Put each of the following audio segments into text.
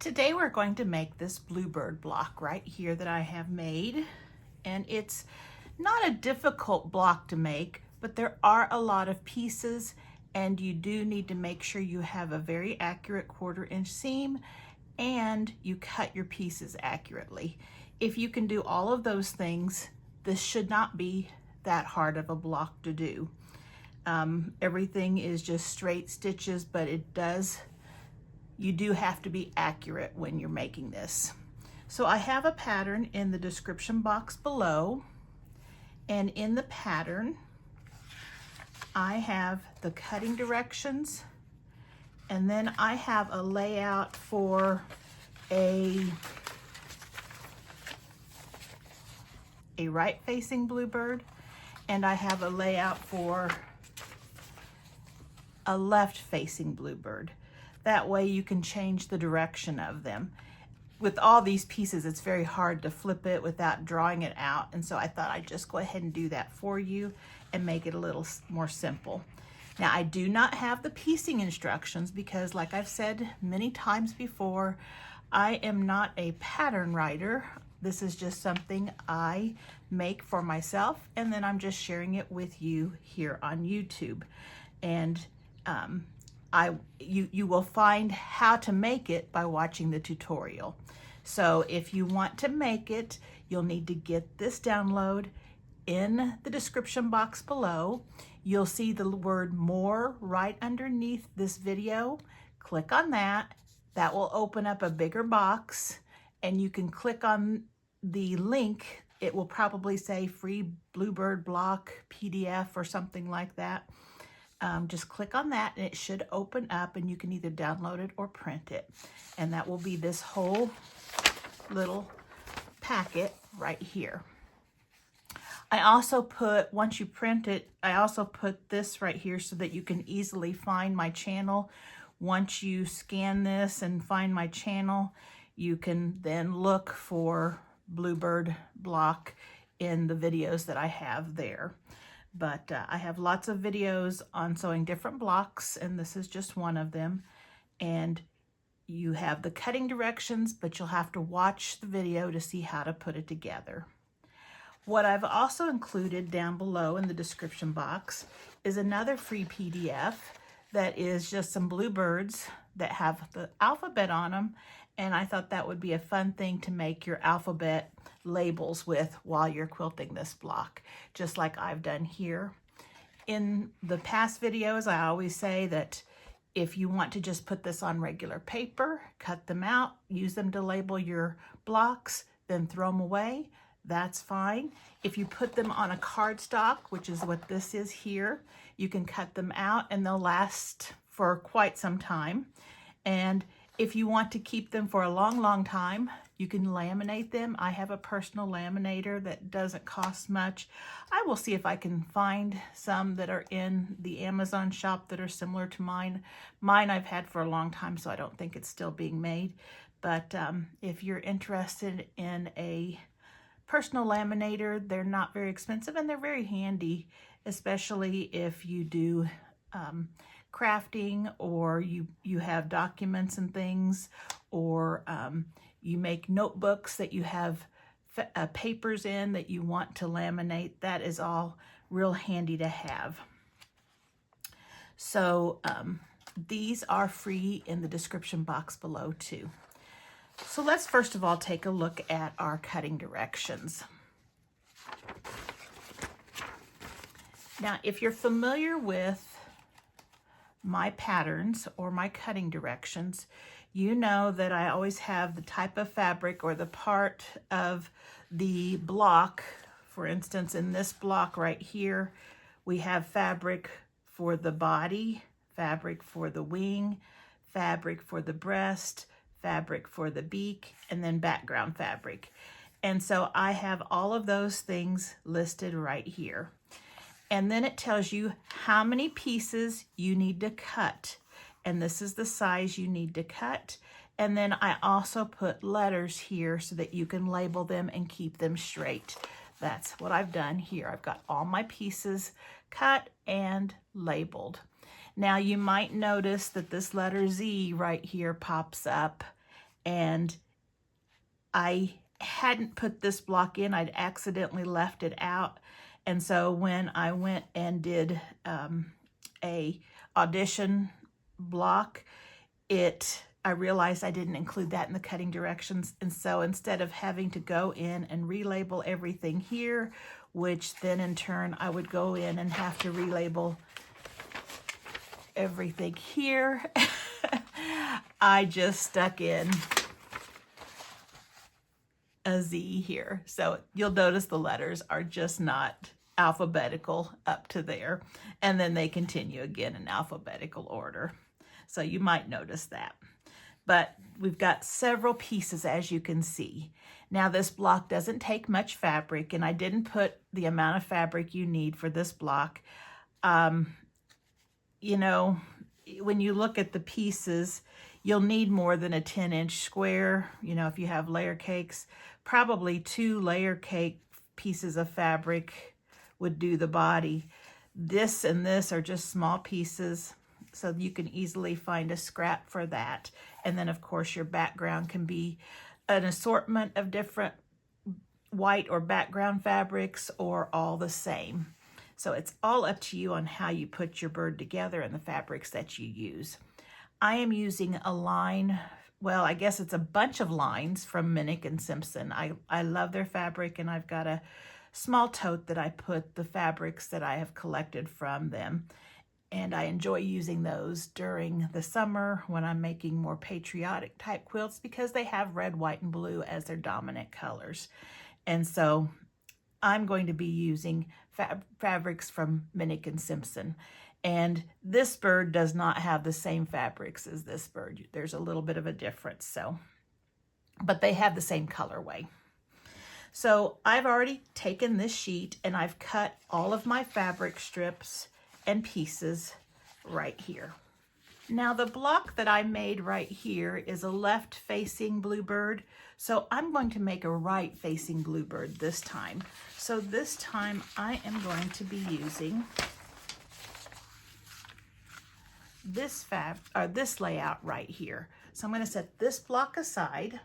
Today we're going to make this BlueBird block right here that I have made, and it's not a difficult block to make, but there are a lot of pieces and you do need to make sure you have a very accurate 1/4 inch seam and you cut your pieces accurately. If you can do all of those things, this should not be that hard of a block to do. Everything is just straight stitches, but you do have to be accurate when you're making this. So I have a pattern in the description box below, and in the pattern I have the cutting directions, and then I have a layout for a right facing bluebird, and I have a layout for a left facing bluebird. That way you can change the direction of them. With all these pieces, it's very hard to flip it without drawing it out, and so I thought I'd just go ahead and do that for you and make it a little more simple. Now, I do not have the piecing instructions because, like I've said many times before, I am not a pattern writer. This is just something I make for myself, and then I'm just sharing it with you here on YouTube. And you will find how to make it by watching the tutorial. So if you want to make it, you'll need to get this download in the description box below. You'll see the word more right underneath this video. Click on that. That will open up a bigger box, and you can click on the link. It will probably say free BlueBird block PDF or something like that. Just click on that and it should open up, and you can either download it or print it. And that will be this whole little packet right here. I also put, once you print it, I also put this right here so that you can easily find my channel. Once you scan this and find my channel, you can then look for BlueBird block in the videos that I have there. But I have lots of videos on sewing different blocks, and this is just one of them. And you have the cutting directions, but you'll have to watch the video to see how to put it together. What I've also included down below in the description box is another free PDF that is just some bluebirds that have the alphabet on them, and I thought that would be a fun thing to make your alphabet labels with while you're quilting this block, just like I've done here. In the past videos, I always say that if you want to just put this on regular paper, cut them out, use them to label your blocks, then throw them away, that's fine. If you put them on a cardstock, which is what this is here, you can cut them out and they'll last for quite some time. And if you want to keep them for a long time, you can laminate them. I have a personal laminator that doesn't cost much. I will see if I can find some that are in the Amazon shop that are similar to mine. Mine I've had for a long time, so I don't think it's still being made. But if you're interested in a personal laminator, they're not very expensive and they're very handy, especially if you do crafting, or you have documents and things, or you make notebooks that you have papers in that you want to laminate. That is all real handy to have. So these are free in the description box below too. So let's first of all take a look at our cutting directions. Now, if you're familiar with my patterns or my cutting directions, you know that I always have the type of fabric or the part of the block. For instance, in this block right here, we have fabric for the body, fabric for the wing, fabric for the breast, fabric for the beak, and then background fabric. And so I have all of those things listed right here. And then it tells you how many pieces you need to cut. And this is the size you need to cut. And then I also put letters here so that you can label them and keep them straight. That's what I've done here. I've got all my pieces cut and labeled. Now you might notice that this letter Z right here pops up, and I hadn't put this block in. I'd accidentally left it out. And so when I went and did a audition block, I realized I didn't include that in the cutting directions. And so instead of having to go in and relabel everything here, which then in turn I would go in and have to relabel everything here, I just stuck in a Z here. So you'll notice the letters are just not alphabetical up to there, and then they continue again in alphabetical order. So you might notice that. But we've got several pieces, as you can see. Now this block doesn't take much fabric, and I didn't put the amount of fabric you need for this block. You know, when you look at the pieces, you'll need more than a 10-inch square. You know, if you have layer cakes, probably 2 layer cake pieces of fabric would do the body. This and this are just small pieces, so you can easily find a scrap for that. And then of course your background can be an assortment of different white or background fabrics, or all the same. So it's all up to you on how you put your bird together and the fabrics that you use. I am using a line, well, I guess it's a bunch of lines from Minnick and Simpson. I love their fabric, and I've got a small tote that I put the fabrics that I have collected from them. And I enjoy using those during the summer when I'm making more patriotic type quilts, because they have red, white, and blue as their dominant colors. And so I'm going to be using fabrics from Minnick and Simpson. And this bird does not have the same fabrics as this bird. There's a little bit of a difference, so, but they have the same colorway. So I've already taken this sheet and I've cut all of my fabric strips and pieces right here. Now the block that I made right here is a left facing bluebird, so I'm going to make a right facing bluebird this time. So this time I am going to be using this layout right here. So I'm going to set this block aside.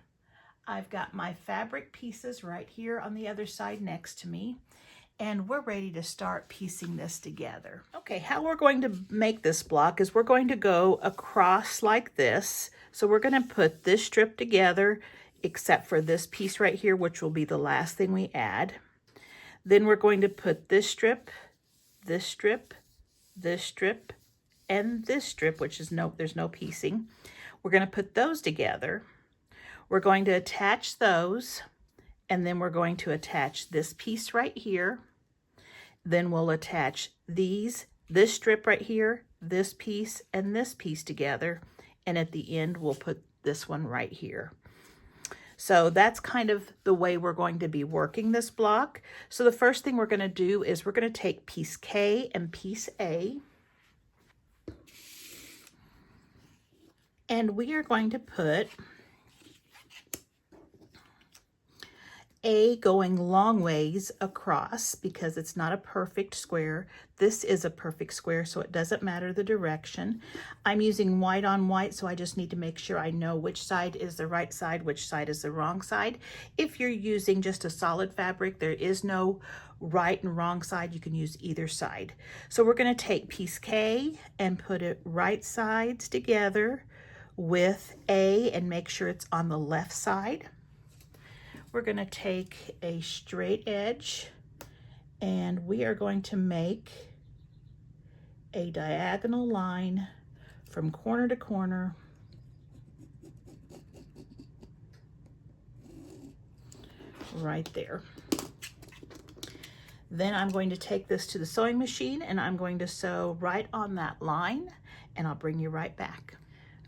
I've got my fabric pieces right here on the other side next to me, and we're ready to start piecing this together. Okay, how we're going to make this block is we're going to go across like this. So we're going to put this strip together, except for this piece right here, which will be the last thing we add. Then we're going to put this strip, this strip, this strip, and this strip, which is there's no piecing. We're going to put those together. We're going to attach those, and then we're going to attach this piece right here. Then we'll attach this strip right here, this piece, and this piece together. And at the end, we'll put this one right here. So that's kind of the way we're going to be working this block. So the first thing we're going to do is we're going to take piece K and piece A, and we are going to put A going long ways across, because it's not a perfect square. This is a perfect square, so it doesn't matter the direction. I'm using white on white, so I just need to make sure I know which side is the right side, which side is the wrong side. If you're using just a solid fabric, there is no right and wrong side. You can use either side. So we're going to take piece K and put it right sides together with A and make sure it's on the left side. We're going to take a straight edge and we are going to make a diagonal line from corner to corner right there. Then I'm going to take this to the sewing machine and I'm going to sew right on that line, and I'll bring you right back.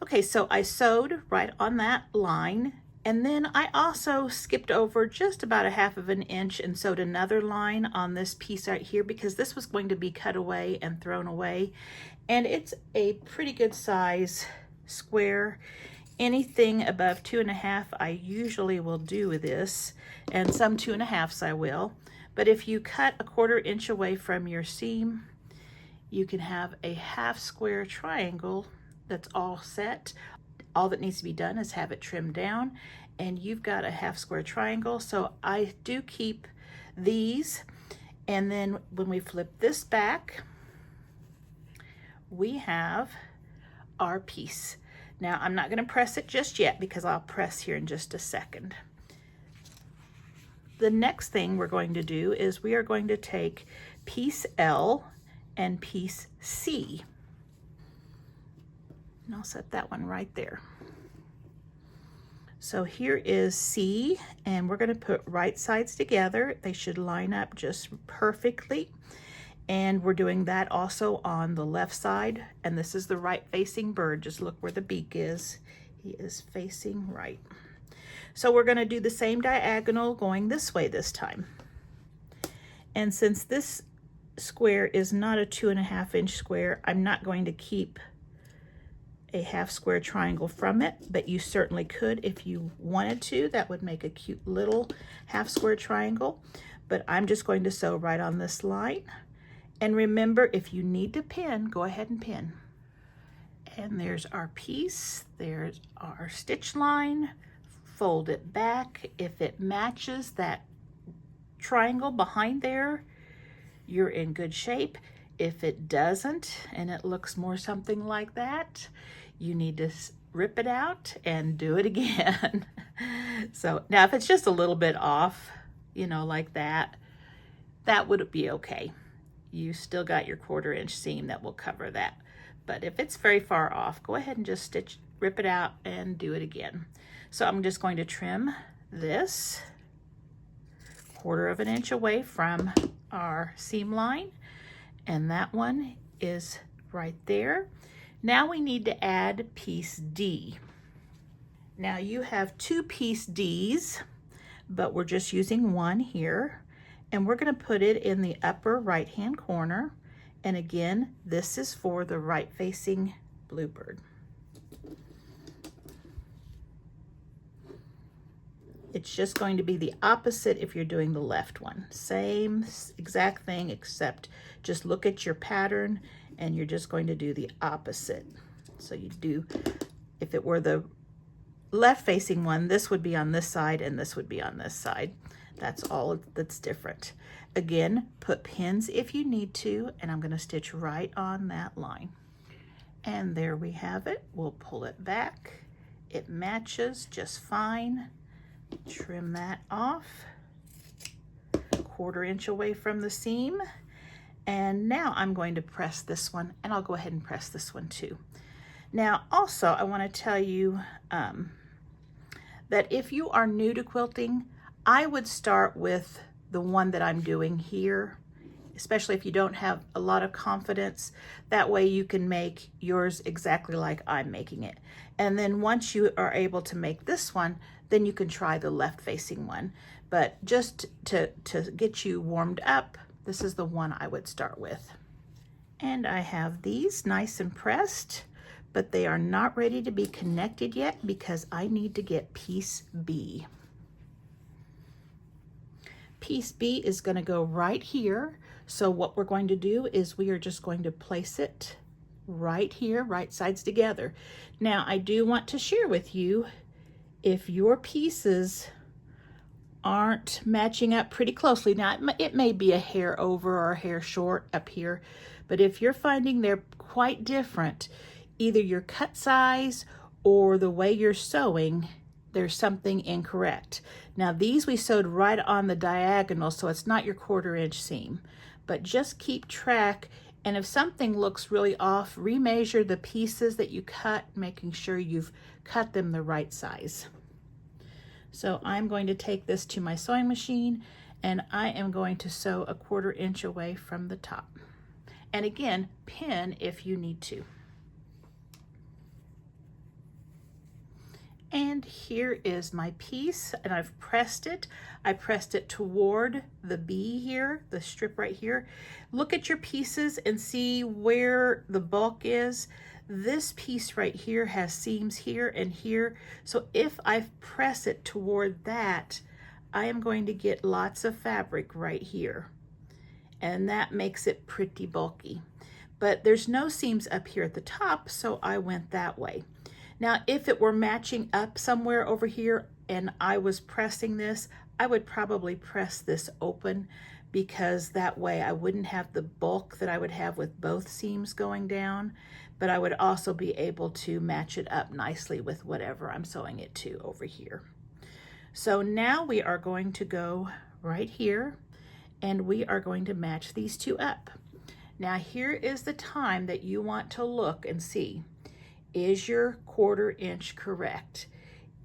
Okay, so I sewed right on that line, and then I also skipped over just about a half of an inch and sewed another line on this piece right here, because this was going to be cut away and thrown away. And it's a pretty good size square. Anything above 2.5 I usually will do with this, and some 2.5s I will. But if you cut a 1/4 inch away from your seam, you can have a half square triangle that's all set. all that needs to be done is have it trimmed down, and you've got a half square triangle. So I do keep these, and then when we flip this back, we have our piece. Now I'm not going to press it just yet because I'll press here in just a second. The next thing we're going to do is we are going to take piece L and piece C. And I'll set that one right there. So here is C, and we're going to put right sides together. They should line up just perfectly. And we're doing that also on the left side. And this is the right facing bird. Just look where the beak is. He is facing right. So we're going to do the same diagonal going this way this time. And since this square is not a 2.5 inch square, I'm not going to keep a half square triangle from it, but you certainly could if you wanted to. That would make a cute little half square triangle. But I'm just going to sew right on this line. And remember, if you need to pin, go ahead and pin. And there's our piece, there's our stitch line. Fold it back. If it matches that triangle behind there, you're in good shape. If it doesn't, and it looks more something like that, you need to rip it out and do it again. So now if it's just a little bit off, you know, like that, that would be okay. You still got your 1/4 inch seam that will cover that. But if it's very far off, go ahead and just rip it out and do it again. So I'm just going to trim this 1/4 inch away from our seam line, and that one is right there. Now we need to add piece D. Now you have 2 piece Ds, but we're just using one here, and we're going to put it in the upper right hand corner. And again, this is for the right facing bluebird. It's just going to be the opposite if you're doing the left one. Same exact thing, except just look at your pattern and you're just going to do the opposite. So you do, if it were the left facing one, this would be on this side and this would be on this side. That's all that's different. Again, put pins if you need to, and I'm going to stitch right on that line. And there we have it. We'll pull it back. It matches just fine. Trim that off, 1/4 inch away from the seam. And now I'm going to press this one, and I'll go ahead and press this one too. Now also I want to tell you that if you are new to quilting, I would start with the one that I'm doing here, especially if you don't have a lot of confidence. That way you can make yours exactly like I'm making it. And then once you are able to make this one, then you can try the left facing one. But just to get you warmed up, this is the one I would start with. And I have these nice and pressed, but they are not ready to be connected yet because I need to get piece B. Piece B is going to go right here. So what we're going to do is we are just going to place it right here, right sides together. Now I do want to share with you, if your pieces aren't matching up pretty closely, now it may be a hair over or a hair short up here, but if you're finding they're quite different, either your cut size or the way you're sewing, there's something incorrect. Now these we sewed right on the diagonal, so it's not your 1/4 inch seam, but just keep track. And if something looks really off, remeasure the pieces that you cut, making sure you've cut them the right size. So I'm going to take this to my sewing machine, and I am going to sew a 1/4 inch away from the top. And again, pin if you need to. And here is my piece, and I've pressed it. I pressed it toward the B here, the strip right here. Look at your pieces and see where the bulk is. This piece right here has seams here and here. So if I press it toward that, I am going to get lots of fabric right here. And that makes it pretty bulky. But there's no seams up here at the top, so I went that way. Now, if it were matching up somewhere over here and I was pressing this, I would probably press this open, because that way I wouldn't have the bulk that I would have with both seams going down, but I would also be able to match it up nicely with whatever I'm sewing it to over here. So now we are going to go right here and we are going to match these two up. Now here is the time that you want to look and see, is your 1/4 inch correct?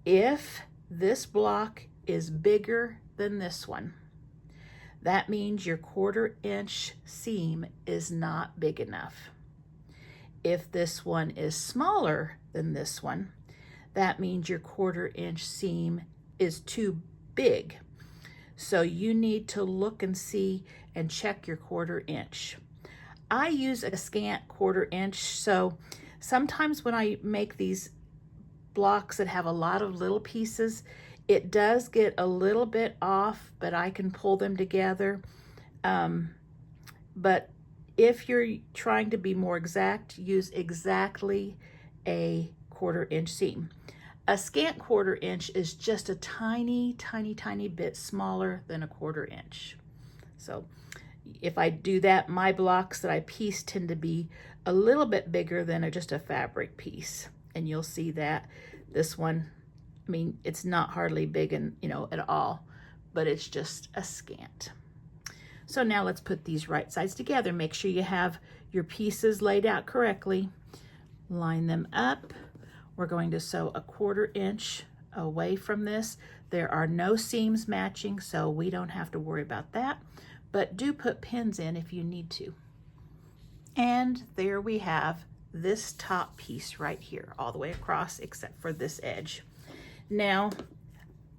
If this block is bigger than this one, that means your 1/4 inch seam is not big enough. If this one is smaller than this one, that means your 1/4 inch seam is too big. So you need to look and see and check your 1/4 inch. I use a scant 1/4 inch, so sometimes when I make these blocks that have a lot of little pieces, it does get a little bit off, but I can pull them together. But if you're trying to be more exact, use exactly a 1/4 inch seam. A scant 1/4 inch is just a tiny, tiny, tiny bit smaller than a 1/4 inch. So if I do that, my blocks that I piece tend to be a little bit bigger than just a fabric piece. And you'll see that this one, I mean, it's not hardly big and at all, but it's just a scant. So now let's put these right sides together. Make sure you have your pieces laid out correctly. Line them up. We're going to sew a 1/4 inch away from this. There are no seams matching, so we don't have to worry about that, but do put pins in if you need to. And there we have this top piece right here, all the way across except for this edge. Now,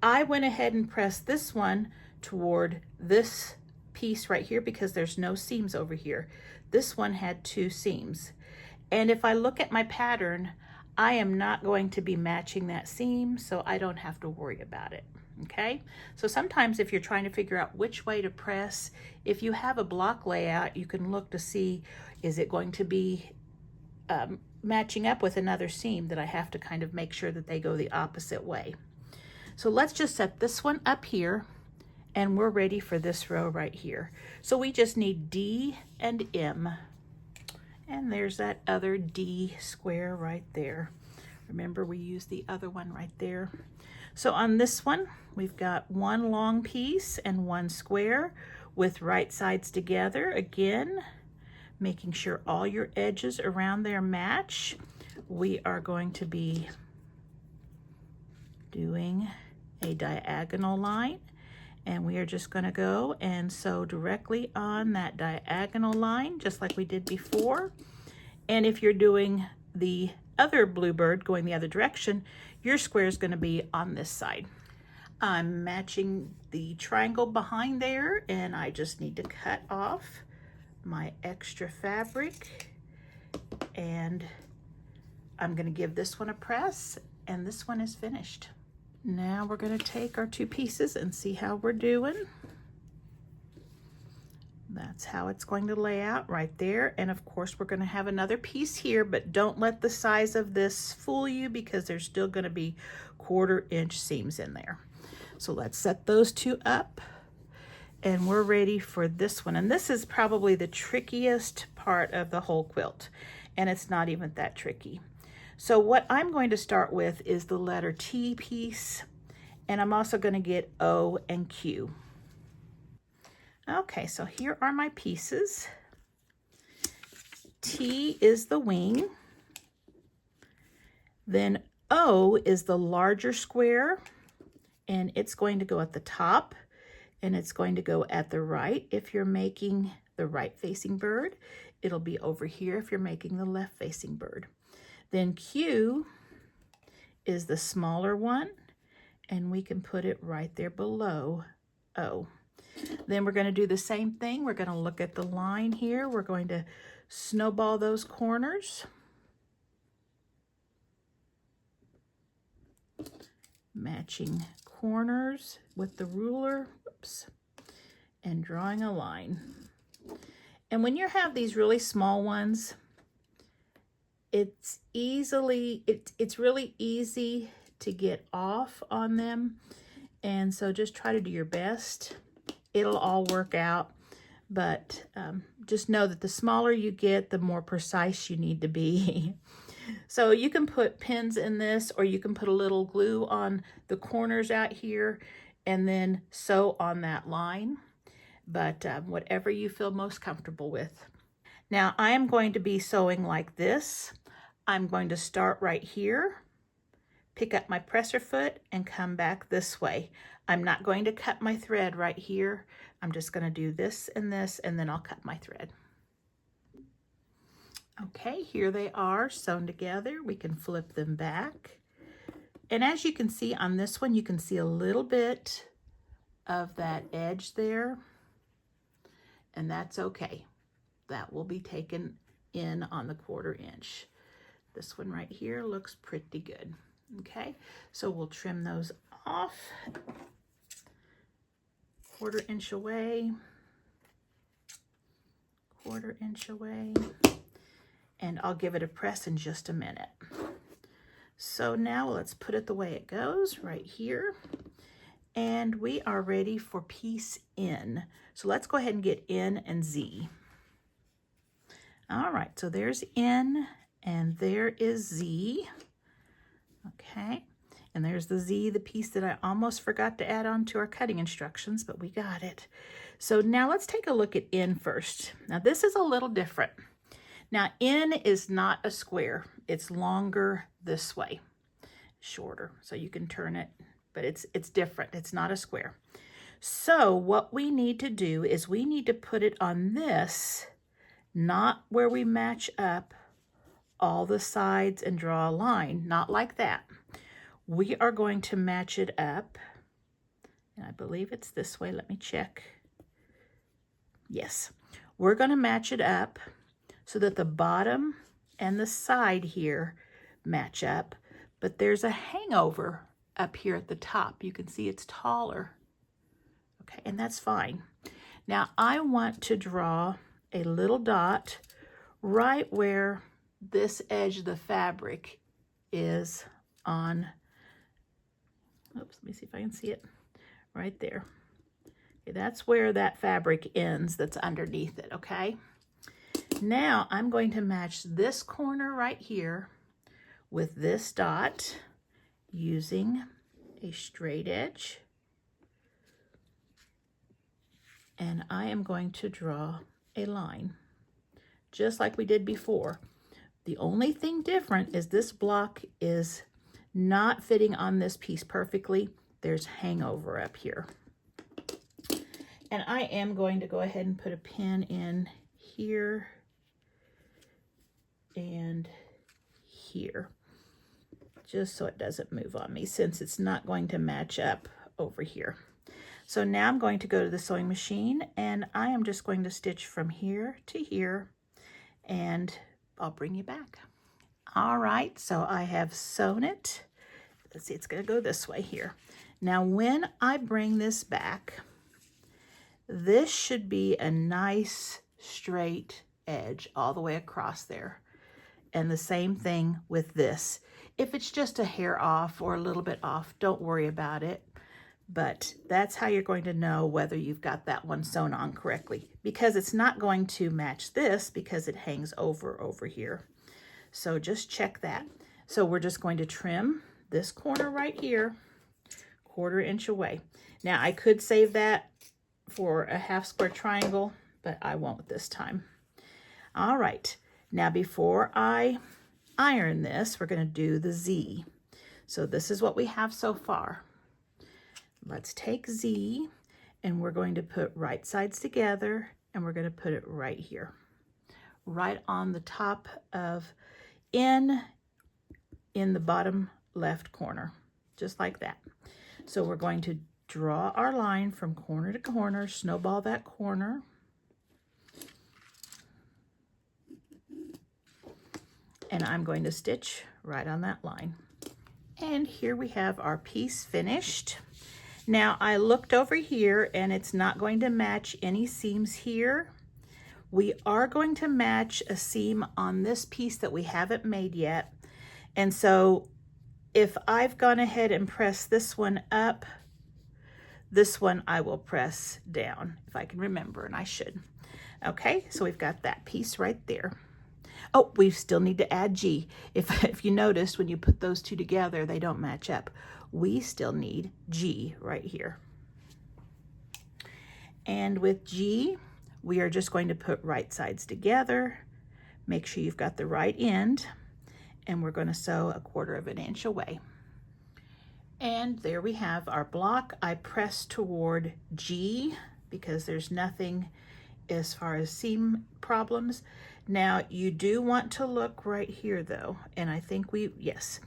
I went ahead and pressed this one toward this piece right here because there's no seams over here. This one had 2 seams. And if I look at my pattern, I am not going to be matching that seam, so I don't have to worry about it, okay? So sometimes if you're trying to figure out which way to press, if you have a block layout, you can look to see, is it going to be matching up with another seam that I have to kind of make sure that they go the opposite way. So let's just set this one up here, and we're ready for this row right here. So we just need D and M. And there's that other D square right there. Remember, we used the other one right there. So on this one, we've got 1 long piece and 1 square with right sides together. Again, making sure all your edges around there match. We are going to be doing a diagonal line, and we are just going to go and sew directly on that diagonal line, just like we did before. And if you're doing the other bluebird going the other direction, your square is going to be on this side. I'm matching the triangle behind there, and I just need to cut off my extra fabric, and I'm going to give this one a press, and this one is finished. Now we're going to take our 2 pieces and see how we're doing. That's how it's going to lay out right there. And of course, we're going to have another piece here, but don't let the size of this fool you, because there's still going to be 1/4 inch seams in there. So let's set those 2 up, and we're ready for this one. And this is probably the trickiest part of the whole quilt, and it's not even that tricky. So what I'm going to start with is the letter T piece, and I'm also going to get O and Q. Okay, so here are my pieces. T is the wing, then O is the larger square, and it's going to go at the top, and it's going to go at the right if you're making the right facing bird. It'll be over here if you're making the left facing bird. Then Q is the smaller one, and we can put it right there below O. Then we're going to do the same thing. We're going to look at the line here. We're going to snowball those corners. Matching corners with the ruler, whoops, and drawing a line. And when you have these really small ones, it's really easy to get off on them. And so just try to do your best. It'll all work out. But just know that the smaller you get, the more precise you need to be. So you can put pins in this, or you can put a little glue on the corners out here and then sew on that line. But whatever you feel most comfortable with. Now I am going to be sewing like this. I'm going to start right here, pick up my presser foot, and come back this way. I'm not going to cut my thread right here. I'm just going to do this, and then I'll cut my thread. Okay, here they are sewn together. We can flip them back. And as you can see on this one, you can see a little bit of that edge there, and that's okay. That will be taken in on the 1/4 inch. This one right here looks pretty good. Okay, so we'll trim those off, 1/4 inch away, 1/4 inch away, and I'll give it a press in just a minute. So now let's put it the way it goes right here, and we are ready for piece in. So let's go ahead and get in and Z. All right, so there's in and there is Z. Okay, and there's the Z, the piece that I almost forgot to add on to our cutting instructions, but we got it. So now let's take a look at in first. Now this is a little different. Now in is not a square. It's longer this way, shorter, so you can turn it, but it's different. It's not a square. So what we need to do is we need to put it on this, not where we match up all the sides and draw a line, not like that. We are going to match it up, and I believe it's this way. Let me check. Yes, we're going to match it up so that the bottom and the side here match up, but there's a hangover up here at the top. You can see it's taller. Okay, and that's fine. Now I want to draw a little dot right where this edge of the fabric is on, oops, let me see if I can see it, right there. Okay, that's where that fabric ends that's underneath it, okay? Now I'm going to match this corner right here with this dot using a straight edge. And I am going to draw a line, just like we did before. The only thing different is this block is not fitting on this piece perfectly. There's hangover up here. And I am going to go ahead and put a pin in here and here, just so it doesn't move on me, since it's not going to match up over here. So now I'm going to go to the sewing machine, and I am just going to stitch from here to here, and I'll bring you back. All right, so I have sewn it. Let's see, it's going to go this way here. Now when I bring this back, this should be a nice straight edge all the way across there. And the same thing with this. If it's just a hair off or a little bit off, don't worry about it. But that's how you're going to know whether you've got that one sewn on correctly, because it's not going to match this because it hangs over here. So just check that. So we're just going to trim this corner right here, 1/4 inch away. Now I could save that for a half square triangle, but I won't this time. All right, now before I iron this, we're going to do the Z. So this is what we have so far. Let's take Z, and we're going to put right sides together, and we're going to put it right here, right on the top of in the bottom left corner, just like that. So we're going to draw our line from corner to corner, snowball that corner, and I'm going to stitch right on that line. And here we have our piece finished. Now I looked over here, and it's not going to match any seams here. We are going to match a seam on this piece that we haven't made yet. And so if I've gone ahead and pressed this one up, this one I will press down, if I can remember, and I should. Okay, so we've got that piece right there. Oh, we still need to add G. If you noticed, when you put those two together, they don't match up. We still need G right here. And with G, we are just going to put right sides together. Make sure you've got the right end, and we're going to sew 1/4 inch away. And there we have our block. I press toward G because there's nothing as far as seam problems. Now you do want to look right here though, and I think yes,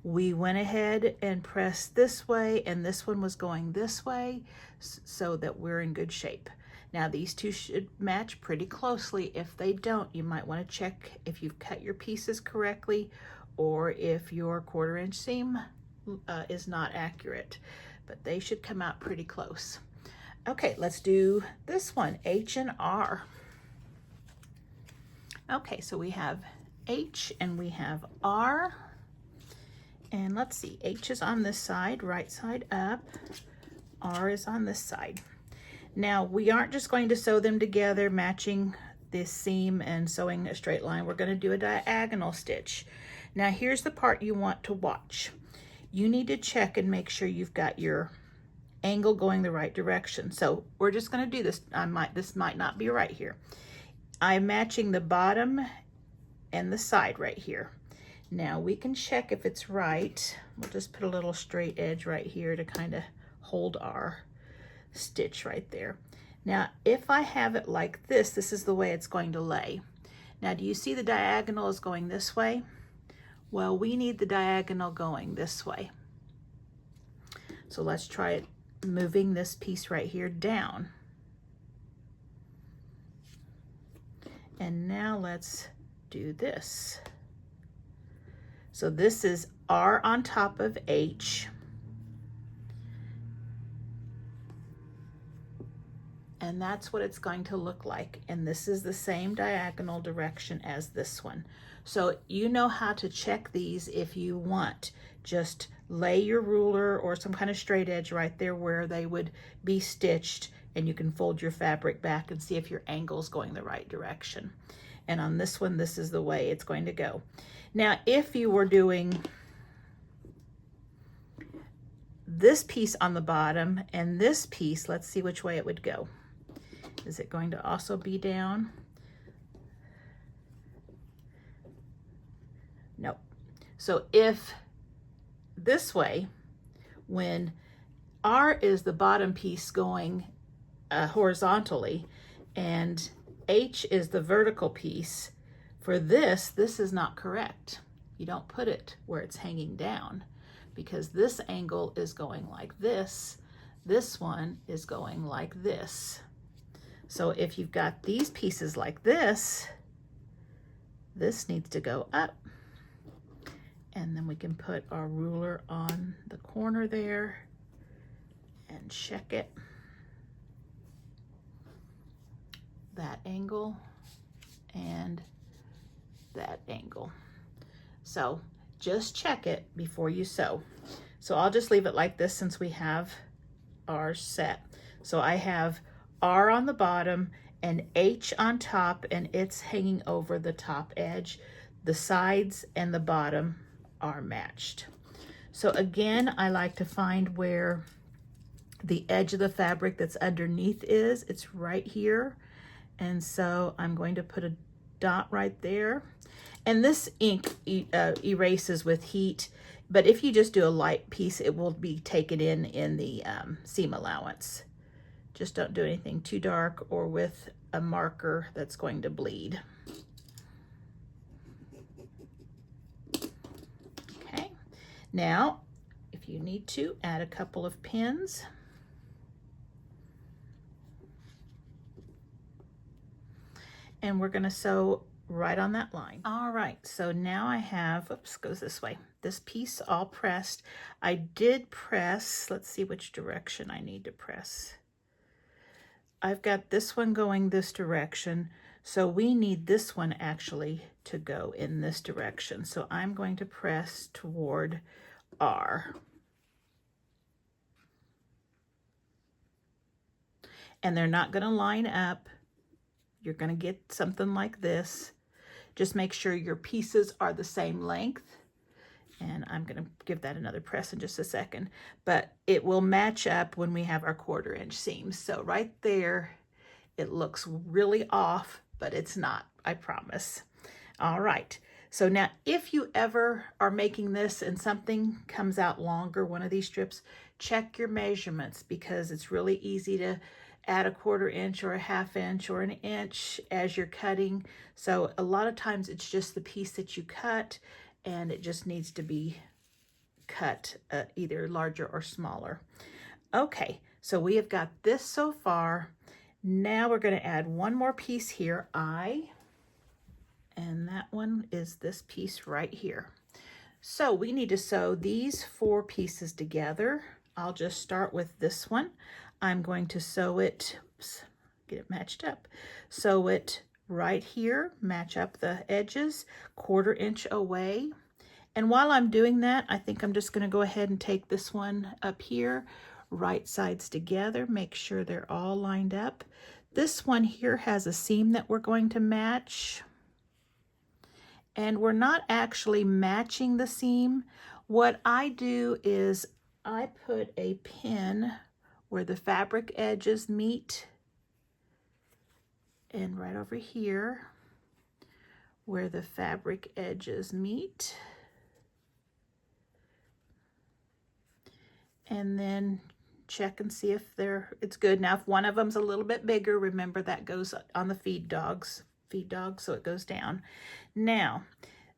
we went ahead and pressed this way, and this one was going this way, so that we're in good shape. Now these two should match pretty closely. If they don't, you might want to check if you've cut your pieces correctly, or if your 1/4 inch seam is not accurate, but they should come out pretty close. Okay, let's do this one, H and R. Okay, so we have H and we have R. And let's see, H is on this side, right side up. R is on this side. Now, we aren't just going to sew them together, matching this seam and sewing a straight line. We're going to do a diagonal stitch. Now, here's the part you want to watch. You need to check and make sure you've got your angle going the right direction. So we're just going to do this. This might not be right here. I'm matching the bottom and the side right here. Now we can check if it's right. We'll just put a little straight edge right here to kind of hold our stitch right there. Now if I have it like this is the way it's going to lay. Now do you see the diagonal is going this way? Well, we need the diagonal going this way. So let's try it, moving this piece right here down. And now let's do this. So this is R on top of H. And that's what it's going to look like. And this is the same diagonal direction as this one. So you know how to check these if you want. Just lay your ruler or some kind of straight edge right there where they would be stitched, and you can fold your fabric back and see if your angle's going the right direction. And on this one, this is the way it's going to go. Now, if you were doing this piece on the bottom and this piece, let's see which way it would go. Is it going to also be down? Nope. So if this way, when R is the bottom piece going horizontally and H is the vertical piece, for this is not correct. You don't put it where it's hanging down, because this angle is going like this. This one is going like this. So if you've got these pieces like this needs to go up. And then we can put our ruler on the corner there and check it. That angle and that angle. So just check it before you sew. So I'll just leave it like this since we have ours set. So I have R on the bottom and H on top, and it's hanging over the top edge. The sides and the bottom are matched. So again, I like to find where the edge of the fabric that's underneath is. It's right here. And so I'm going to put a dot right there. And this ink erases with heat, but if you just do a light piece, it will be taken in the seam allowance. Just don't do anything too dark or with a marker that's going to bleed. Okay, now if you need to, add a couple of pins. And we're going to sew right on that line. All right, so now I have, oops, goes this way, this piece all pressed. I did press, let's see which direction I need to press. I've got this one going this direction, So we need this one actually to go in this direction. So I'm going to press toward R. And they're not going to line up. You're going to get something like this. Just make sure your pieces are the same length. And I'm going to give that another press in just a second. But it will match up when we have our 1/4 inch seams. So right there, it looks really off, but it's not, I promise. All right. So now if you ever are making this and something comes out longer, one of these strips, check your measurements, because it's really easy to add a 1/4 inch or a 1/2 inch or an inch as you're cutting. So a lot of times it's just the piece that you cut, and it just needs to be cut either larger or smaller. Okay, so we have got this so far. Now we're going to add one more piece here, and that one is this piece right here. So we need to sew these 4 pieces together. I'll just start with this one. I'm going to sew it, oops, get it matched up. Sew it right here, match up the edges, 1/4 inch away. And while I'm doing that, I think I'm just going to go ahead and take this one up here, right sides together, make sure they're all lined up. This one here has a seam that we're going to match. And we're not actually matching the seam. What I do is I put a pin where the fabric edges meet, and right over here where the fabric edges meet. And then check and see if it's good. Now, if one of them's a little bit bigger, remember that goes on the feed dog, so it goes down. Now,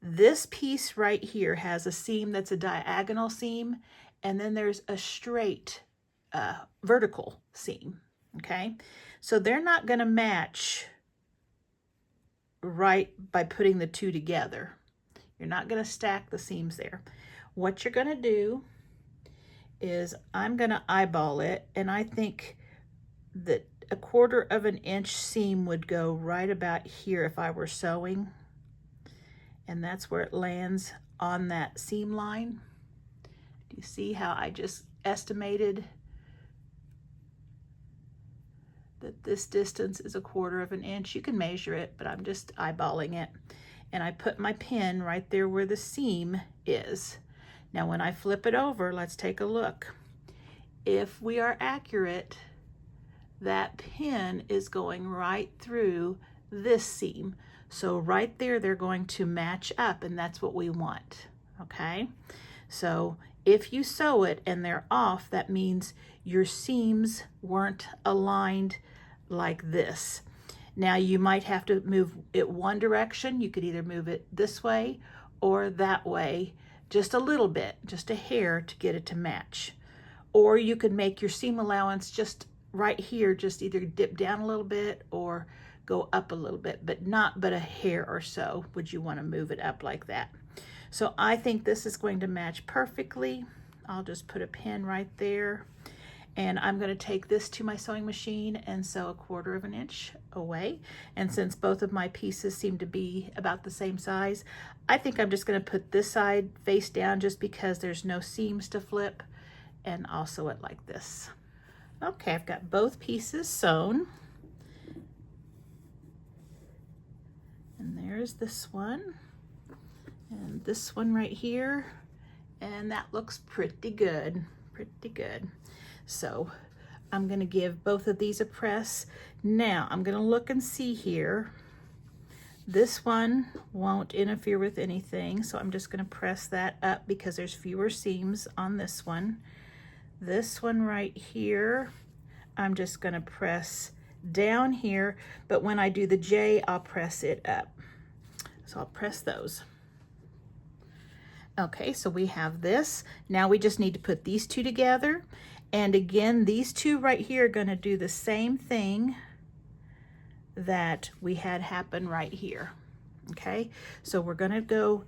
this piece right here has a seam that's a diagonal seam, and then there's a straight vertical seam, okay? So they're not going to match right by putting the 2 together. You're not going to stack the seams there. What you're going to do is I'm going to eyeball it, and I think that a 1/4 inch seam would go right about here if I were sewing, and that's where it lands on that seam line. Do you see how I just estimated that this distance is a 1/4 inch? You can measure it, but I'm just eyeballing it, and I put my pin right there where the seam is. Now when I flip it over, let's take a look. If we are accurate, that pin is going right through this seam. So right there, they're going to match up, and that's what we want, okay? So if you sew it and they're off, that means your seams weren't aligned like this. Now you might have to move it one direction. You could either move it this way or that way, just a little bit, just a hair to get it to match. Or you could make your seam allowance just right here, just either dip down a little bit or go up a little bit, but a hair or so would you want to move it up like that. So I think this is going to match perfectly. I'll just put a pin right there, and I'm going to take this to my sewing machine and sew a 1/4 inch away. And since both of my pieces seem to be about the same size, I think I'm just going to put this side face down just because there's no seams to flip, and I'll sew it like this. Okay, I've got both pieces sewn. And there's this one, and this one right here, and that looks pretty good, pretty good. So I'm going to give both of these a press. Now I'm going to look and see here. This one won't interfere with anything, so I'm just going to press that up because there's fewer seams on this one. This one right here, I'm just going to press down here, but when I do the J, I'll press it up. So I'll press those. Okay, so we have this. Now we just need to put these 2 together. And again, these 2 right here are going to do the same thing that we had happen right here. Okay, so we're going to go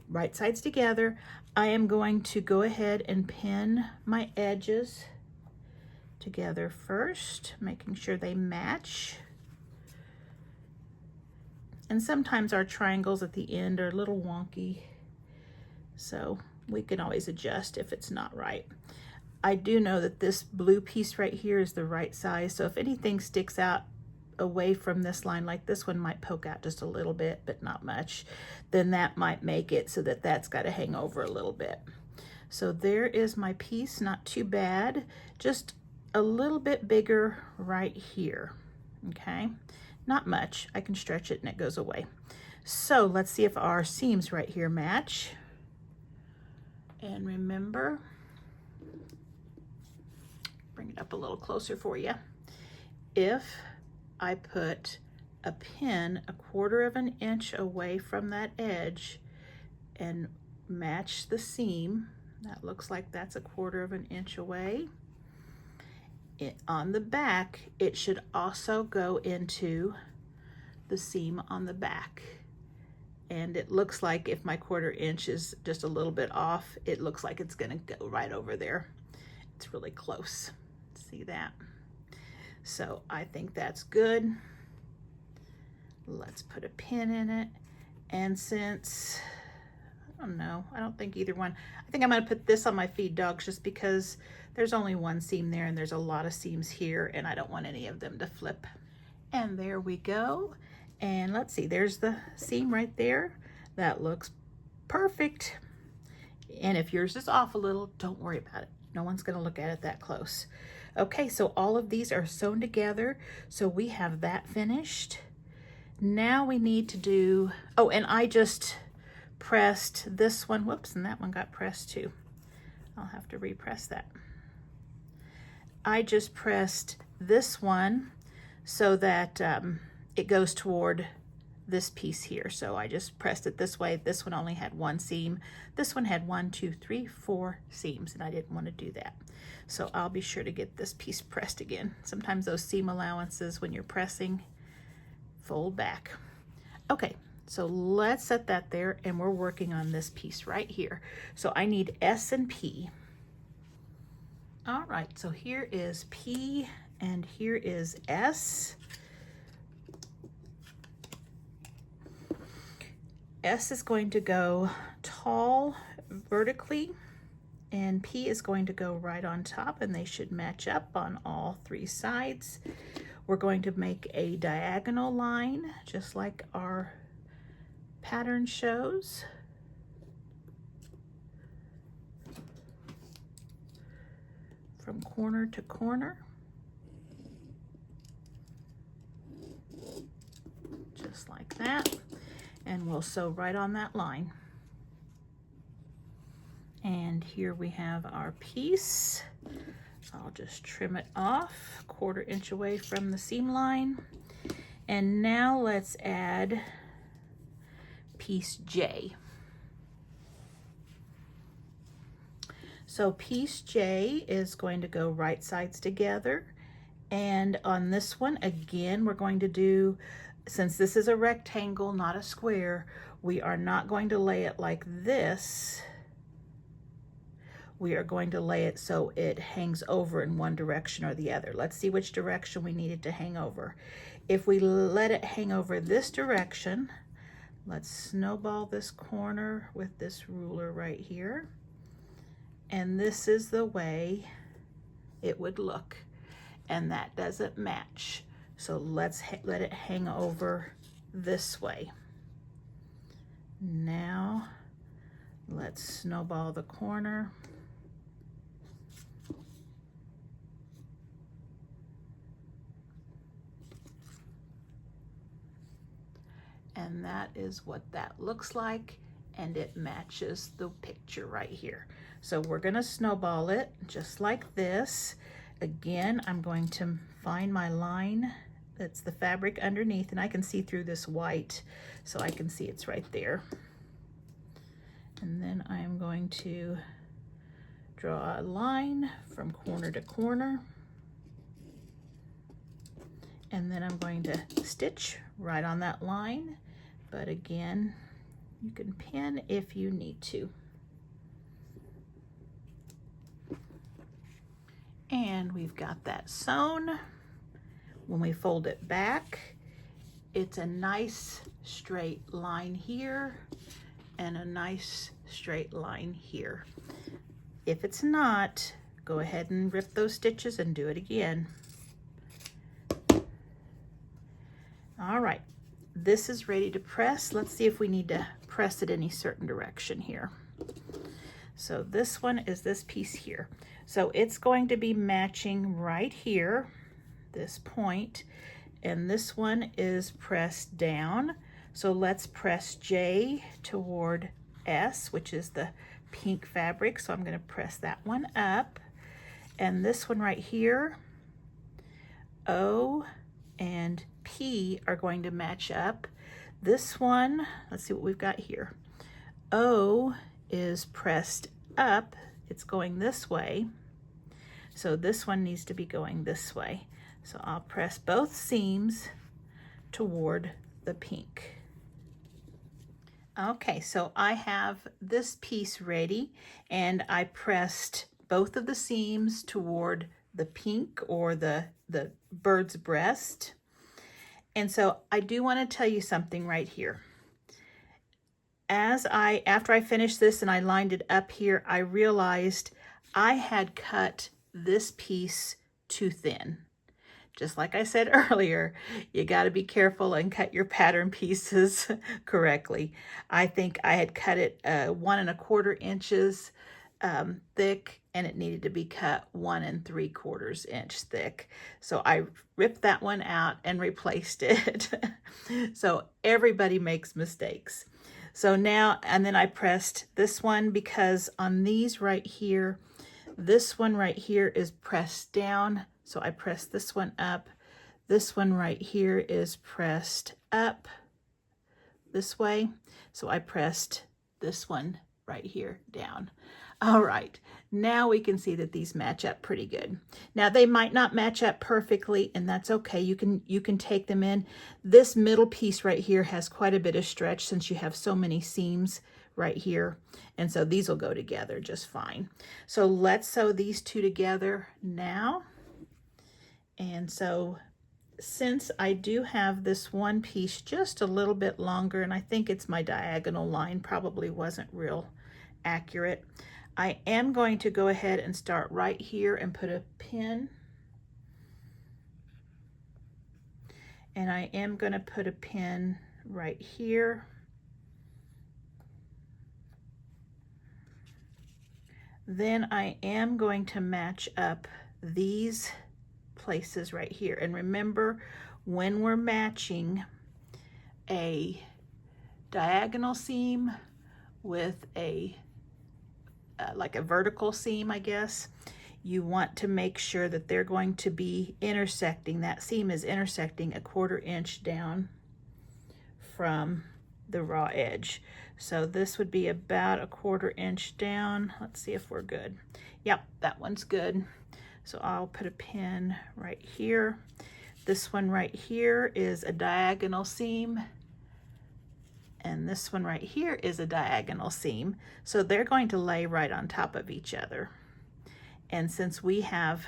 right sides together. I am going to go ahead and pin my edges together first, making sure they match. And sometimes our triangles at the end are a little wonky, so we can always adjust if it's not right. I do know that this blue piece right here is the right size, so if anything sticks out away from this line, like this one might poke out just a little bit, but not much, then that might make it so that that's got to hang over a little bit. So there is my piece, not too bad, just a little bit bigger right here, okay? Not much, I can stretch it and it goes away. So let's see if our seams right here match. And remember, bring it up a little closer for you. If I put a pin 1/4 of an inch away from that edge and match the seam, that looks like that's 1/4 of an inch away. On the back, it should also go into the seam on the back. And it looks like if my 1/4 inch is just a little bit off, it looks like it's gonna go right over there. It's really close. See that? So I think that's good. Let's put a pin in it. And since, I don't know, I don't think either one, I think I'm gonna put this on my feed dogs just because there's only one seam there and there's a lot of seams here and I don't want any of them to flip. And there we go. And let's see, there's the seam right there. That looks perfect. And if yours is off a little, don't worry about it. No one's gonna look at it that close. Okay, so all of these are sewn together. So we have that finished. Now we need to do, oh, and I just pressed this one, whoops, and that one got pressed too. I'll have to repress that. I just pressed this one so that it goes toward this piece here. So I just pressed it this way. This one only had one seam. This one had 1, 2, 3, 4 seams, and I didn't want to do that. So I'll be sure to get this piece pressed again. Sometimes those seam allowances when you're pressing fold back. Okay, so let's set that there, and we're working on this piece right here. So I need S and P. All right, so here is P and here is S. S is going to go tall vertically and P is going to go right on top, and they should match up on all 3 sides. We're going to make a diagonal line just like our pattern shows. From corner to corner. Just like that. And we'll sew right on that line. And here we have our piece. I'll just trim it off 1/4 inch away from the seam line. And now let's add piece J. So piece J is going to go right sides together. And on this one, again, we're going to do, since this is a rectangle, not a square, we are not going to lay it like this. We are going to lay it so it hangs over in one direction or the other. Let's see which direction we need it to hang over. If we let it hang over this direction, let's snowball this corner with this ruler right here. And this is the way it would look. And that doesn't match. So let's let it hang over this way. Now, let's snowball the corner. And that is what that looks like, and it matches the picture right here. So we're gonna snowball it just like this. Again, I'm going to find my line that's the fabric underneath, and I can see through this white, so I can see it's right there. And then I'm going to draw a line from corner to corner. And then I'm going to stitch right on that line. But again, you can pin if you need to. And we've got that sewn. When we fold it back, it's a nice straight line here and a nice straight line here. If it's not, go ahead and rip those stitches and do it again. All right, this is ready to press. Let's see if we need to press it any certain direction here. So this one is this piece here. So it's going to be matching right here, this point, and this one is pressed down. So let's press J toward S, which is the pink fabric. So I'm going to press that one up. And this one right here, O and P are going to match up. This one, let's see what we've got here. O is pressed up. It's going this way. So this one needs to be going this way. So I'll press both seams toward the pink. Okay, so I have this piece ready, and I pressed both of the seams toward the pink, or the bird's breast. And so I do want to tell you something right here. After I finished this and I lined it up here, I realized I had cut this piece too thin. Just like I said earlier, you got to be careful and cut your pattern pieces correctly. I think I had cut it 1 1/4 inches thick, and it needed to be cut 1 3/4 inch thick. So I ripped that one out and replaced it. So everybody makes mistakes. So now, and then I pressed this one, because on these right here, this one right here is pressed down. So I pressed this one up. This one right here is pressed up this way. So I pressed this one right here down. All right, now we can see that these match up pretty good. Now they might not match up perfectly, and that's okay. You can take them in. This middle piece right here has quite a bit of stretch since you have so many seams right here, and so these will go together just fine. So let's sew these two together now. And so since I do have this one piece just a little bit longer, and I think it's my diagonal line probably wasn't real accurate, I am going to go ahead and start right here and put a pin. And I am going to put a pin right here. Then I am going to match up these places right here. And remember, when we're matching a diagonal seam with a like a vertical seam, I guess, you want to make sure that they're going to be intersecting. That seam is intersecting 1/4 inch down from the raw edge. So this would be about 1/4 inch down. Let's see if we're good. Yep, that one's good. So I'll put a pin right here. This one right here is a diagonal seam, and this one right here is a diagonal seam. So they're going to lay right on top of each other. And since we have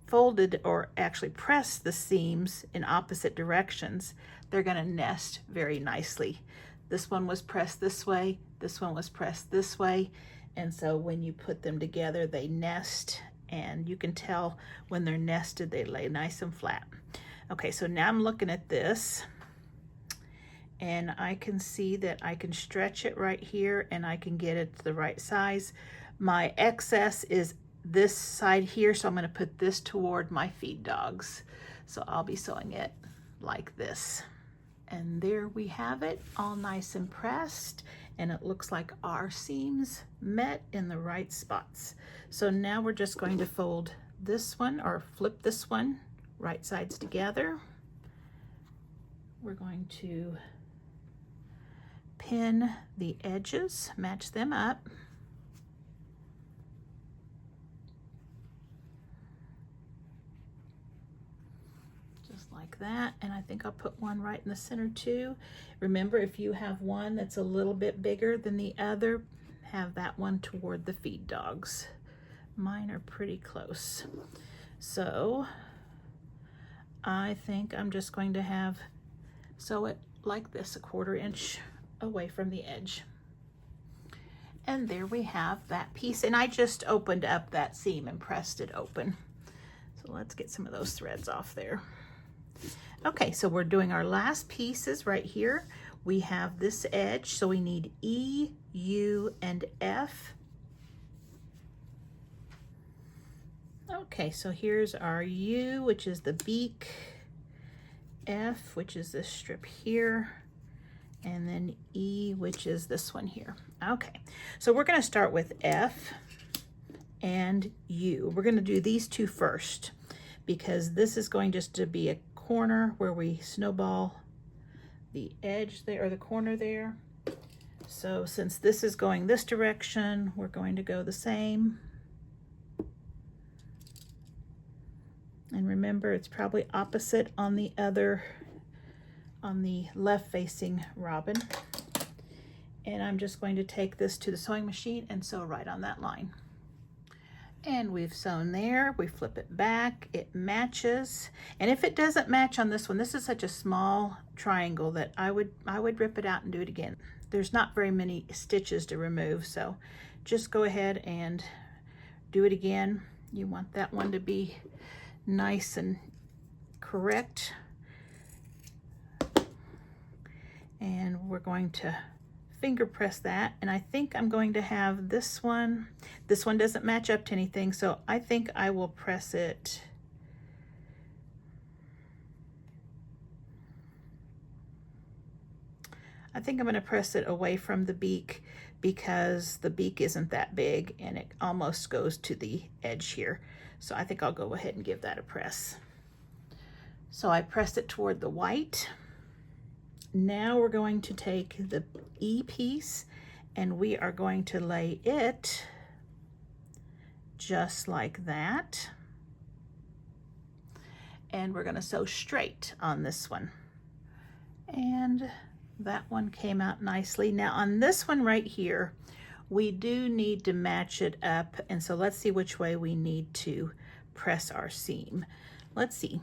folded, or actually pressed, the seams in opposite directions, they're going to nest very nicely. This one was pressed this way, this one was pressed this way, and so when you put them together, they nest, and you can tell when they're nested, they lay nice and flat. Okay, so now I'm looking at this, and I can see that I can stretch it right here, and I can get it to the right size. My excess is this side here, so I'm going to put this toward my feed dogs. So I'll be sewing it like this. And there we have it, all nice and pressed, and it looks like our seams met in the right spots. So now we're just going to fold this one, or flip this one, right sides together. We're going to pin the edges, match them up. Just like that, and I think I'll put one right in the center too. Remember, if you have one that's a little bit bigger than the other, have that one toward the feed dogs. Mine are pretty close. So I think I'm just going to sew it like this, 1/4 inch away from the edge. And there we have that piece, and I just opened up that seam and pressed it open. So let's get some of those threads off there. Okay, so we're doing our last pieces right here. We have this edge, so we need E, U, and F. Okay, so here's our U, which is the beak, F, which is this strip here, and then E, which is this one here. Okay, so we're going to start with F and U. We're going to do these two first because this is going just to be a corner where we snowball the edge there, or the corner there. So since this is going this direction, we're going to go the same. And remember, it's probably opposite on the left facing robin. And I'm just going to take this to the sewing machine and sew right on that line. And we've sewn there, we flip it back, it matches. And if it doesn't match on this one, this is such a small triangle that I would rip it out and do it again. There's not very many stitches to remove, so just go ahead and do it again. You want that one to be nice and correct. And we're going to finger press that, and I think I'm going to have this one doesn't match up to anything, so I think I will press it I'm going to press it away from the beak because the beak isn't that big and it almost goes to the edge here, so I think I'll go ahead and give that a press. So I pressed it toward the white. Now we're going to take the E piece and we are going to lay it just like that. And we're going to sew straight on this one. And that one came out nicely. Now on this one right here, we do need to match it up. And so let's see which way we need to press our seam. Let's see.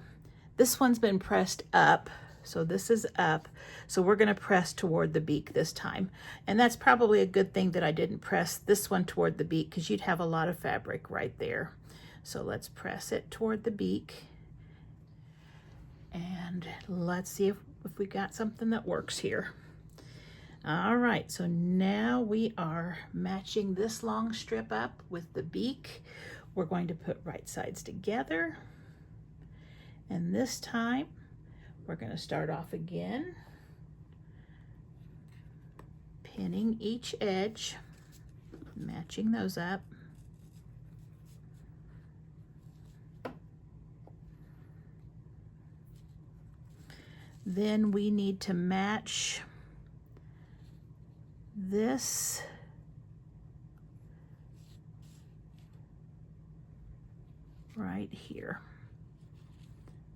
This one's been pressed up. So this is up, so we're going to press toward the beak this time. And that's probably a good thing that I didn't press this one toward the beak because you'd have a lot of fabric right there. So let's press it toward the beak. And let's see if we got something that works here. All right, so now we are matching this long strip up with the beak. We're going to put right sides together. And this time, we're going to start off again, pinning each edge, matching those up. Then we need to match this right here.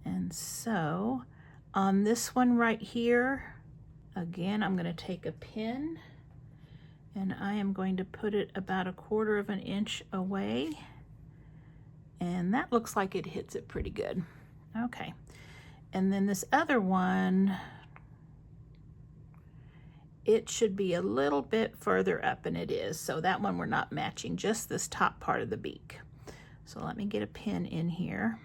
And so on this one right here, again, I'm going to take a pin and I am going to put it about 1/4 inch away. And that looks like it hits it pretty good. Okay. And then this other one, it should be a little bit further up, and it is. So that one we're not matching, just this top part of the beak. So let me get a pin in here.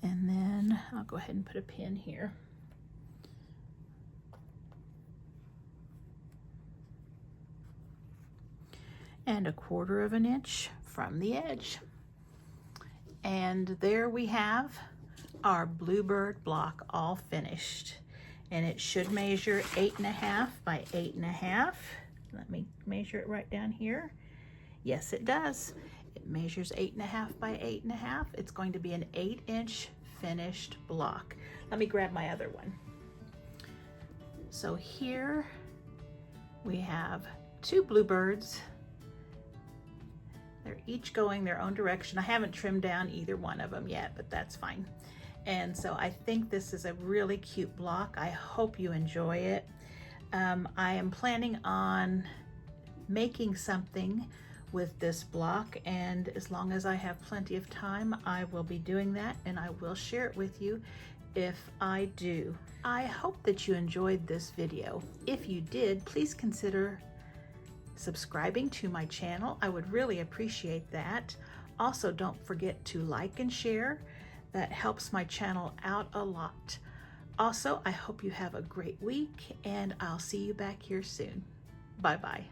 And then I'll go ahead and put a pin here. And 1/4 inch from the edge. And there we have our BlueBird block all finished. And it should measure 8.5 by 8.5. Let me measure it right down here. Yes, it does. It measures 8.5 by 8.5. It's going to be an 8-inch finished block. Let me grab my other one. So here we have 2 bluebirds. They're each going their own direction. I haven't trimmed down either one of them yet, but that's fine. And so I think this is a really cute block. I hope you enjoy it. I am planning on making something with this block, and as long as I have plenty of time, I will be doing that, and I will share it with you if I do. I hope that you enjoyed this video. If you did, please consider subscribing to my channel. I would really appreciate that. Also, don't forget to like and share. That helps my channel out a lot. Also, I hope you have a great week, and I'll see you back here soon. Bye-bye.